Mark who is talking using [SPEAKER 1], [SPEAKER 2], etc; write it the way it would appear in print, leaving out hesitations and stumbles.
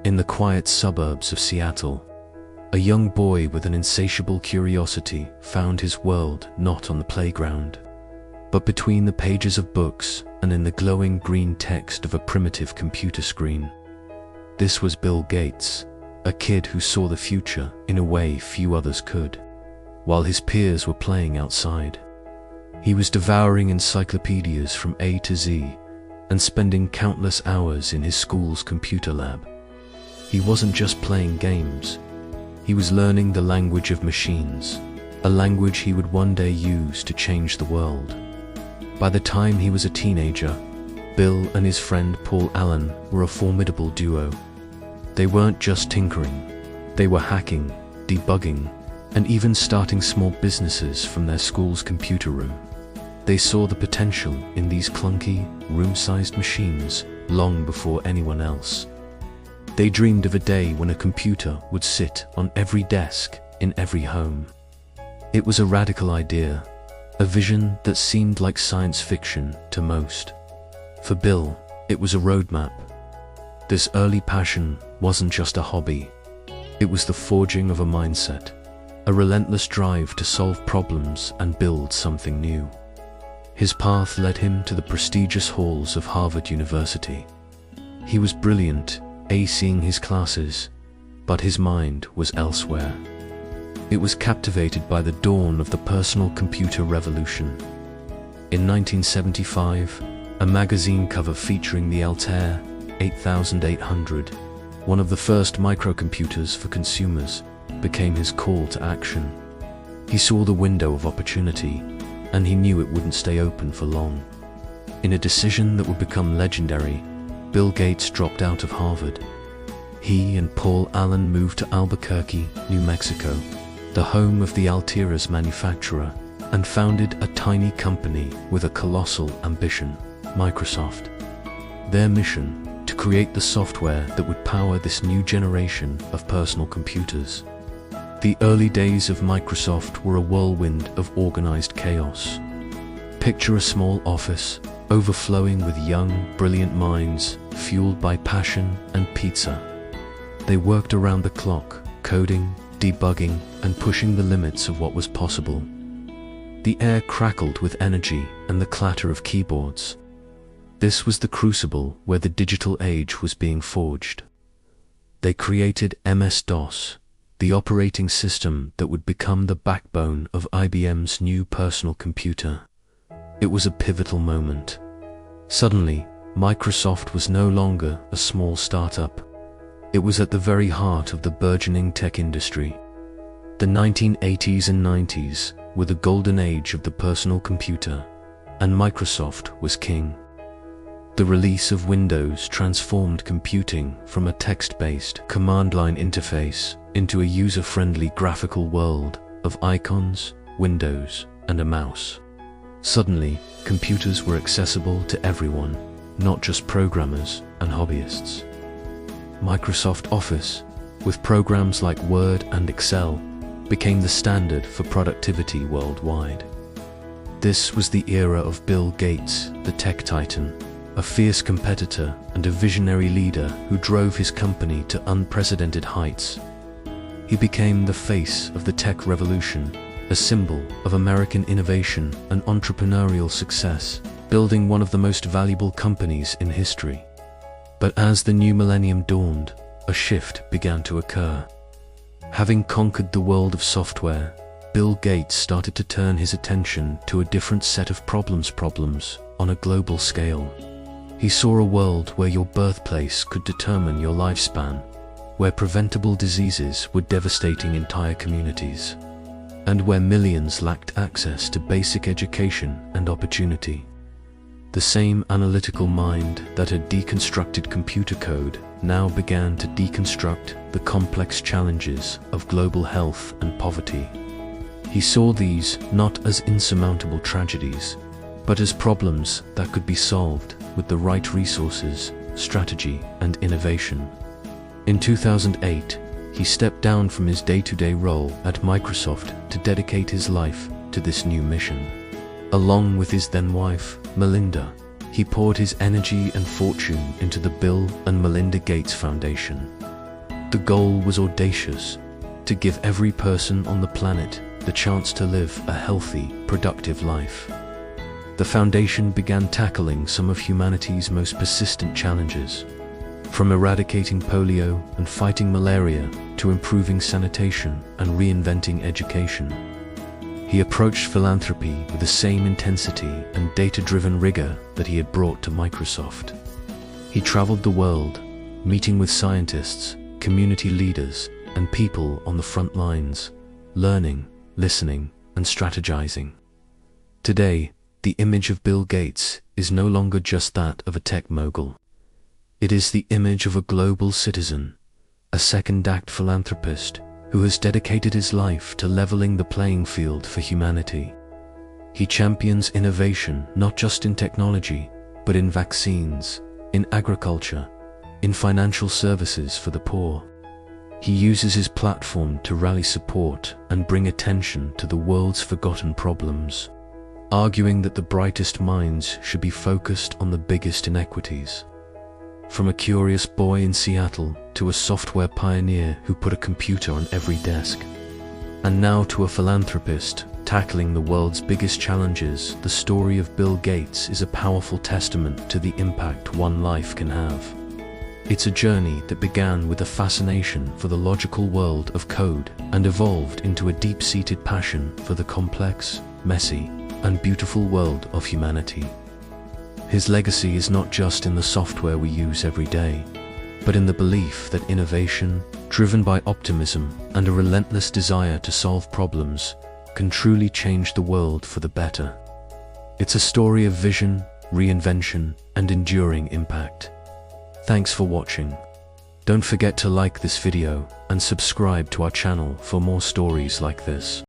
[SPEAKER 1] In the quiet suburbs of Seattle, a young boy with an insatiable curiosity found his world not on the playground, but between the pages of books and in the glowing green text of a primitive computer screen. This was Bill Gates, a kid who saw the future in a way few others could. While his peers were playing outside, he was devouring encyclopedias from A to Z and spending countless hours in his school's computer lab. He wasn't just playing games, he was learning the language of machines, a language he would one day use to change the world. By the time he was a teenager, Bill and his friend Paul Allen were a formidable duo. They weren't just tinkering, they were hacking, debugging, and even starting small businesses from their school's computer room. They saw the potential in these clunky, room-sized machines long before anyone else. They dreamed of a day when a computer would sit on every desk in every home. It was a radical idea, a vision that seemed like science fiction to most. For Bill, it was a roadmap. This early passion wasn't just a hobby. It was the forging of a mindset, a relentless drive to solve problems and build something new. His path led him to the prestigious halls of Harvard University. He was brilliant, acing his classes, but his mind was elsewhere. It was captivated by the dawn of the personal computer revolution. In 1975, a magazine cover featuring the Altair 8800, one of the first microcomputers for consumers, became his call to action. He saw the window of opportunity, and he knew it wouldn't stay open for long. In a decision that would become legendary, Bill Gates dropped out of Harvard. He and Paul Allen moved to Albuquerque, New Mexico, the home of the Altair's manufacturer, and founded a tiny company with a colossal ambition, Microsoft. Their mission: to create the software that would power this new generation of personal computers. The early days of Microsoft were a whirlwind of organized chaos. Picture a small office overflowing with young, brilliant minds, fueled by passion and pizza. They worked around the clock, coding, debugging, and pushing the limits of what was possible. The air crackled with energy and the clatter of keyboards. This was the crucible where the digital age was being forged. They created MS-DOS, the operating system that would become the backbone of IBM's new personal computer. It was a pivotal moment. Suddenly, Microsoft was no longer a small startup. It was at the very heart of the burgeoning tech industry. The 1980s and 90s were the golden age of the personal computer, and Microsoft was king. The release of Windows transformed computing from a text-based command-line interface into a user-friendly graphical world of icons, windows, and a mouse. Suddenly, computers were accessible to everyone, not just programmers and hobbyists. Microsoft Office, with programs like Word and Excel, became the standard for productivity worldwide. This was the era of Bill Gates, the tech titan, a fierce competitor and a visionary leader who drove his company to unprecedented heights. He became the face of the tech revolution, a symbol of American innovation and entrepreneurial success, building one of the most valuable companies in history. But as the new millennium dawned, a shift began to occur. Having conquered the world of software, Bill Gates started to turn his attention to a different set of problems on a global scale. He saw a world where your birthplace could determine your lifespan, where preventable diseases were devastating entire communities, and where millions lacked access to basic education and opportunity. The same analytical mind that had deconstructed computer code now began to deconstruct the complex challenges of global health and poverty. He saw these not as insurmountable tragedies, but as problems that could be solved with the right resources, strategy, and innovation. In 2008, he stepped down from his day-to-day role at Microsoft to dedicate his life to this new mission. Along with his then-wife, Melinda, he poured his energy and fortune into the Bill and Melinda Gates Foundation, The goal was audacious: to give every person on the planet the chance to live a healthy, productive life. The foundation began tackling some of humanity's most persistent challenges, from eradicating polio and fighting malaria to improving sanitation and reinventing education. He approached philanthropy with the same intensity and data-driven rigor that he had brought to Microsoft. He traveled the world, meeting with scientists, community leaders, and people on the front lines, learning, listening, and strategizing. Today, the image of Bill Gates is no longer just that of a tech mogul. It is the image of a global citizen, a second-act philanthropist who has dedicated his life to leveling the playing field for humanity. He champions innovation not just in technology, but in vaccines, in agriculture, in financial services for the poor. He uses his platform to rally support and bring attention to the world's forgotten problems, arguing that the brightest minds should be focused on the biggest inequities. From a curious boy in Seattle to a software pioneer who put a computer on every desk, and now to a philanthropist tackling the world's biggest challenges, the story of Bill Gates is a powerful testament to the impact one life can have. It's a journey that began with a fascination for the logical world of code and evolved into a deep-seated passion for the complex, messy, and beautiful world of humanity. His legacy is not just in the software we use every day, but in the belief that innovation, driven by optimism and a relentless desire to solve problems, can truly change the world for the better. It's a story of vision, reinvention, and enduring impact. Thanks for watching. Don't forget to like this video and subscribe to our channel for more stories like this.